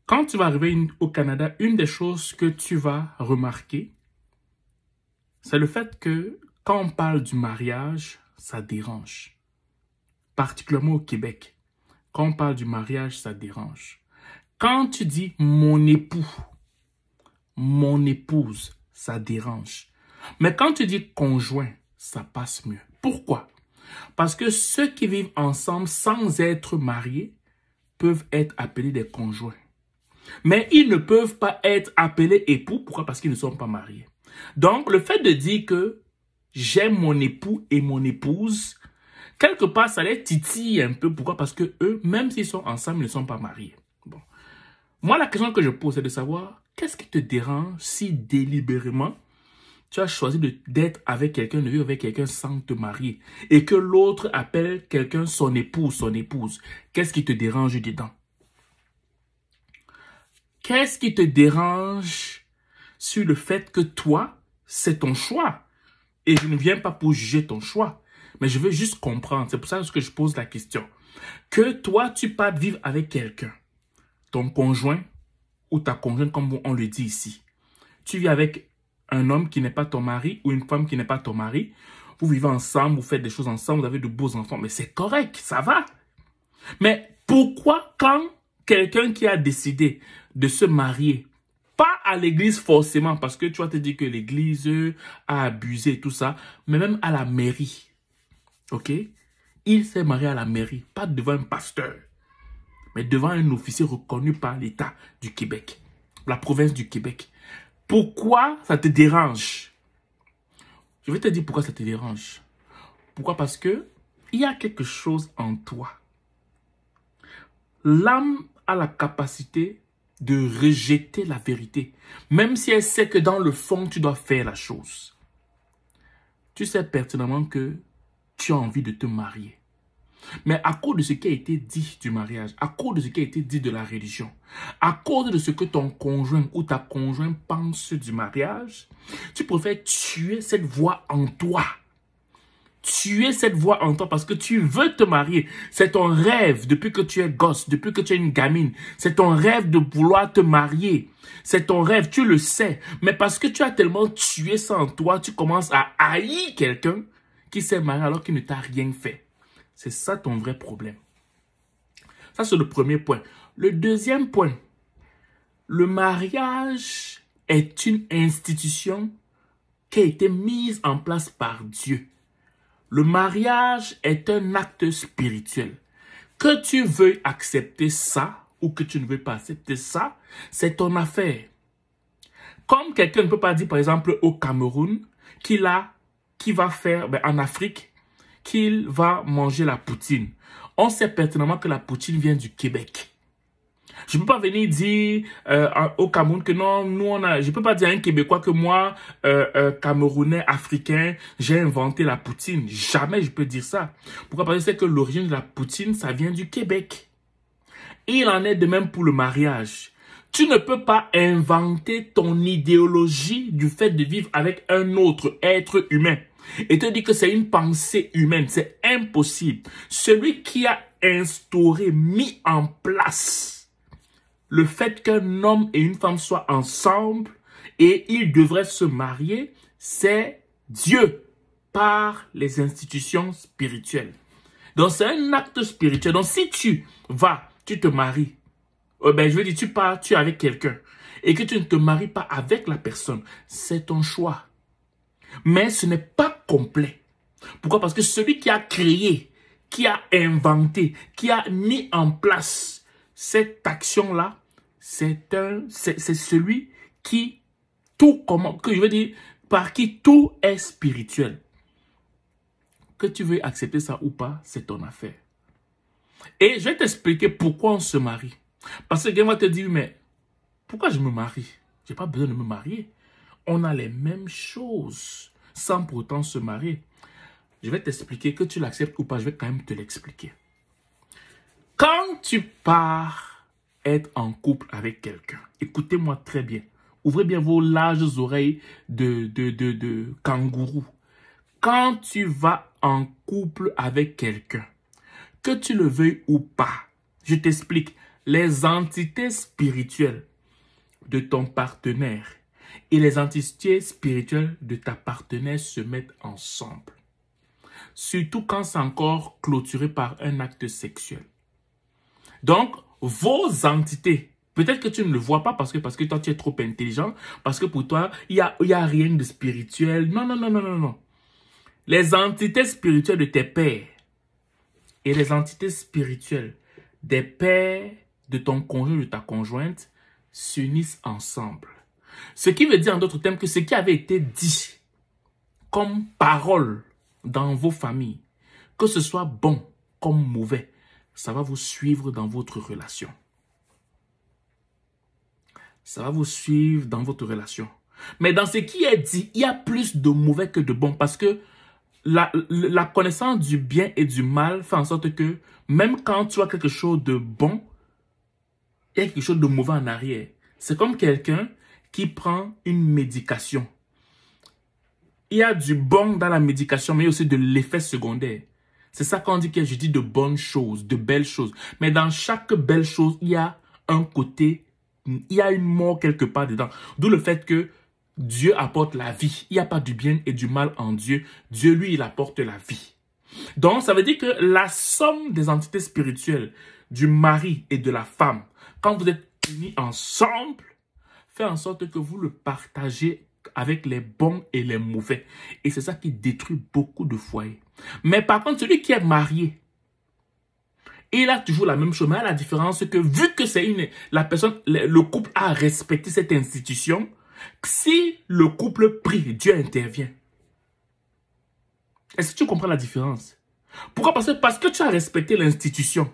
Quand tu vas arriver au Canada, une des choses que tu vas remarquer, c'est le fait que quand on parle du mariage, ça dérange. Particulièrement au Québec. Quand on parle du mariage, ça dérange. Quand tu dis mon époux, mon épouse, ça dérange. Mais quand tu dis conjoint, ça passe mieux. Pourquoi? Parce que ceux qui vivent ensemble sans être mariés peuvent être appelés des conjoints. Mais ils ne peuvent pas être appelés époux. Pourquoi? Parce qu'ils ne sont pas mariés. Donc, le fait de dire que j'aime mon époux et mon épouse, quelque part, ça les titille un peu. Pourquoi? Parce que eux, même s'ils sont ensemble, ils ne sont pas mariés. Bon. Moi, la question que je pose, c'est de savoir, qu'est-ce qui te dérange si délibérément, tu as choisi d'être avec quelqu'un, de vivre avec quelqu'un sans te marier, et que l'autre appelle quelqu'un son époux, son épouse? Qu'est-ce qui te dérange dedans? Qu'est-ce qui te dérange sur le fait que toi, c'est ton choix? Et je ne viens pas pour juger ton choix, mais je veux juste comprendre. C'est pour ça que je pose la question. Que toi, tu partes vivre avec quelqu'un, ton conjoint ou ta conjointe, comme on le dit ici. Tu vis avec un homme qui n'est pas ton mari ou une femme qui n'est pas ton mari. Vous vivez ensemble, vous faites des choses ensemble, vous avez de beaux enfants. Mais c'est correct, ça va. Mais pourquoi quand quelqu'un qui a décidé de se marier, pas à l'église forcément, parce que tu vas te dire que l'église a abusé tout ça, mais même à la mairie, ok? Il s'est marié à la mairie, pas devant un pasteur, mais devant un officier reconnu par l'État du Québec, la province du Québec. Pourquoi ça te dérange? Je vais te dire pourquoi ça te dérange. Pourquoi? Parce que il y a quelque chose en toi. L'âme a la capacité de rejeter la vérité, même si elle sait que dans le fond, tu dois faire la chose. Tu sais pertinemment que tu as envie de te marier. Mais à cause de ce qui a été dit du mariage, à cause de ce qui a été dit de la religion, à cause de ce que ton conjoint ou ta conjointe pense du mariage, tu préfères tuer cette voix en toi. Tuer cette voix en toi parce que tu veux te marier. C'est ton rêve depuis que tu es gosse, depuis que tu es une gamine. C'est ton rêve de vouloir te marier. C'est ton rêve, tu le sais. Mais parce que tu as tellement tué ça en toi, tu commences à haïr quelqu'un qui s'est marié alors qu'il ne t'a rien fait. C'est ça ton vrai problème. Ça, c'est le premier point. Le deuxième point, le mariage est une institution qui a été mise en place par Dieu. Le mariage est un acte spirituel. Que tu veuilles accepter ça ou que tu ne veuilles pas accepter ça, c'est ton affaire. Comme quelqu'un ne peut pas dire, par exemple, au Cameroun, qu'il va faire, en Afrique, qu'il va manger la poutine. On sait pertinemment que la poutine vient du Québec. Je ne peux pas venir dire au Cameroun que non, je ne peux pas dire à un Québécois que moi, Camerounais, Africain, j'ai inventé la poutine. Jamais je peux dire ça. Pourquoi? Parce que c'est que l'origine de la poutine, ça vient du Québec. Et il en est de même pour le mariage. Tu ne peux pas inventer ton idéologie du fait de vivre avec un autre être humain et te dire que c'est une pensée humaine. C'est impossible. Celui qui a instauré, mis en place le fait qu'un homme et une femme soient ensemble et ils devraient se marier, c'est Dieu par les institutions spirituelles. Donc c'est un acte spirituel. Donc si tu te maries, je veux dire, tu es avec quelqu'un et que tu ne te maries pas avec la personne, c'est ton choix. Mais ce n'est pas complet. Pourquoi? Parce que celui qui a créé, qui a inventé, qui a mis en place cette action-là, c'est celui qui par qui tout est spirituel. Que tu veux accepter ça ou pas, c'est ton affaire. Et je vais t'expliquer pourquoi on se marie. Parce que quelqu'un va te dire, mais pourquoi je me marie? Je n'ai pas besoin de me marier. On a les mêmes choses sans pour autant se marier. Je vais t'expliquer, que tu l'acceptes ou pas, je vais quand même te l'expliquer. Quand tu pars être en couple avec quelqu'un, écoutez-moi très bien. Ouvrez bien vos larges oreilles de kangourou. Quand tu vas en couple avec quelqu'un, que tu le veuilles ou pas, je t'explique, les entités spirituelles de ton partenaire et les entités spirituelles de ta partenaire se mettent ensemble. Surtout quand c'est encore clôturé par un acte sexuel. Donc, vos entités, peut-être que tu ne le vois pas parce que toi, tu es trop intelligent, parce que pour toi, il y a rien de spirituel. Non, non, non, non, non, non. Les entités spirituelles de tes pères et les entités spirituelles des pères de ton conjoint ou de ta conjointe s'unissent ensemble. Ce qui veut dire en d'autres termes que ce qui avait été dit comme parole dans vos familles, que ce soit bon comme mauvais, ça va vous suivre dans votre relation. Ça va vous suivre dans votre relation. Mais dans ce qui est dit, il y a plus de mauvais que de bon parce que la connaissance du bien et du mal fait en sorte que même quand tu as quelque chose de bon, il y a quelque chose de mauvais en arrière. C'est comme quelqu'un qui prend une médication. Il y a du bon dans la médication, mais il y a aussi de l'effet secondaire. C'est ça qu'on dit que je dis de bonnes choses, de belles choses. Mais dans chaque belle chose, il y a un côté, il y a une mort quelque part dedans. D'où le fait que Dieu apporte la vie. Il n'y a pas du bien et du mal en Dieu. Dieu, lui, il apporte la vie. Donc, ça veut dire que la somme des entités spirituelles du mari et de la femme, quand vous êtes unis ensemble, fait en sorte que vous le partagez avec les bons et les mauvais. Et c'est ça qui détruit beaucoup de foyers. Mais par contre, celui qui est marié, il a toujours la même chose. Mais la différence, c'est que vu que c'est le couple a respecté cette institution, si le couple prie, Dieu intervient. Est-ce que tu comprends la différence? Pourquoi? Parce que tu as respecté l'institution.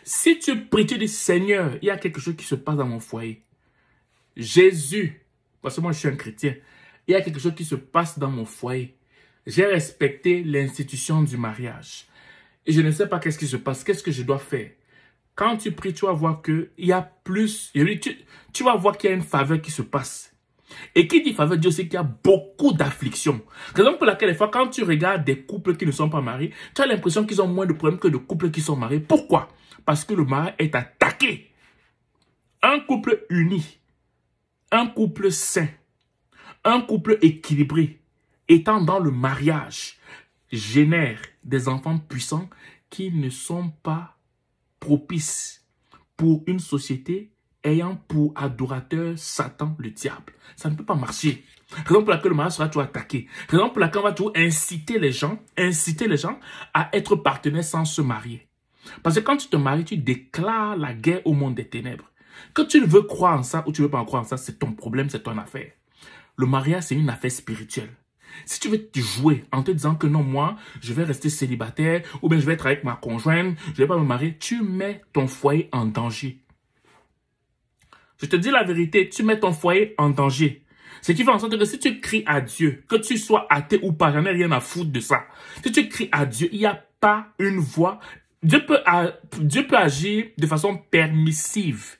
Si tu pries, tu dis, Seigneur, il y a quelque chose qui se passe dans mon foyer. Jésus, parce que moi je suis un chrétien, il y a quelque chose qui se passe dans mon foyer. J'ai respecté l'institution du mariage. Et je ne sais pas qu'est-ce qui se passe, qu'est-ce que je dois faire. Quand tu pries, tu vas voir qu'il y a plus, tu vas voir qu'il y a une faveur qui se passe. Et qui dit faveur, dit aussi qu'il y a beaucoup d'afflictions. Raison pour laquelle, des fois, quand tu regardes des couples qui ne sont pas mariés, tu as l'impression qu'ils ont moins de problèmes que de couples qui sont mariés. Pourquoi? Parce que le mari est attaqué. Un couple uni, un couple sain, un couple équilibré, étant dans le mariage, génère des enfants puissants qui ne sont pas propices pour une société ayant pour adorateur Satan, le diable. Ça ne peut pas marcher. Raison pour laquelle le mariage sera toujours attaqué. Raison pour laquelle on va toujours inciter les gens à être partenaires sans se marier. Parce que quand tu te maries, tu déclares la guerre au monde des ténèbres. Que tu veux croire en ça ou tu ne veux pas en croire en ça, c'est ton problème, c'est ton affaire. Le mariage, c'est une affaire spirituelle. Si tu veux te jouer en te disant que non, moi, je vais rester célibataire ou bien je vais être avec ma conjointe, je ne vais pas me marier, tu mets ton foyer en danger. Je te dis la vérité, tu mets ton foyer en danger. Ce qui fait en sorte que si tu cries à Dieu, que tu sois athée ou pas, j'en ai rien à foutre de ça. Si tu cries à Dieu, il n'y a pas une voix. Dieu peut agir de façon permissive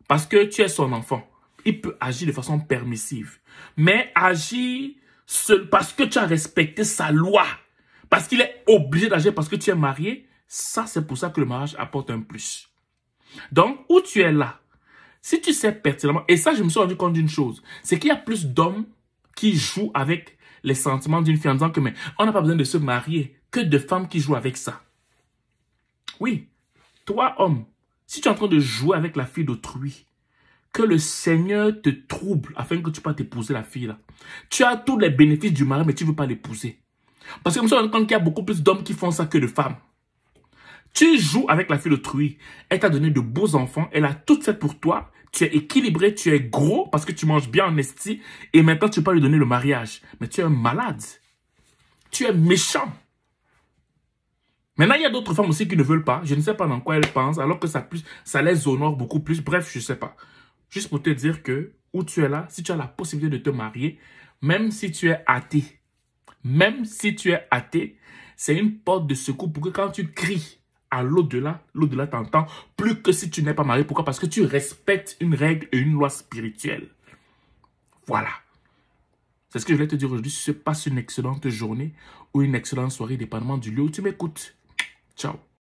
parce que tu es son enfant. Il peut agir de façon permissive. Mais agir seul parce que tu as respecté sa loi, parce qu'il est obligé d'agir parce que tu es marié, ça c'est pour ça que le mariage apporte un plus. Donc, où tu es là, si tu sais pertinemment, et ça je me suis rendu compte d'une chose, c'est qu'il y a plus d'hommes qui jouent avec les sentiments d'une fille en disant que mais on n'a pas besoin de se marier, que de femmes qui jouent avec ça. Oui, toi homme, si tu es en train de jouer avec la fille d'autrui, que le Seigneur te trouble afin que tu puisses t'épouser la fille là. Tu as tous les bénéfices du mari, mais tu ne veux pas l'épouser. Parce que je me suis rendu compte qu'il y a beaucoup plus d'hommes qui font ça que de femmes. Tu joues avec la fille d'autrui. Elle t'a donné de beaux enfants. Elle a tout fait pour toi. Tu es équilibré, tu es gros parce que tu manges bien en esti. Et maintenant, tu peux pas lui donner le mariage. Mais tu es un malade. Tu es méchant. Maintenant, il y a d'autres femmes aussi qui ne veulent pas. Je ne sais pas dans quoi elles pensent. Alors que ça les honore beaucoup plus. Bref, je ne sais pas. Juste pour te dire que où tu es là, si tu as la possibilité de te marier, même si tu es athée, c'est une porte de secours pour que quand tu cries à l'au-delà, l'au-delà t'entend plus que si tu n'es pas marié. Pourquoi? Parce que tu respectes une règle et une loi spirituelle. Voilà. C'est ce que je voulais te dire aujourd'hui. Passe une excellente journée ou une excellente soirée, dépendamment du lieu où tu m'écoutes. Ciao.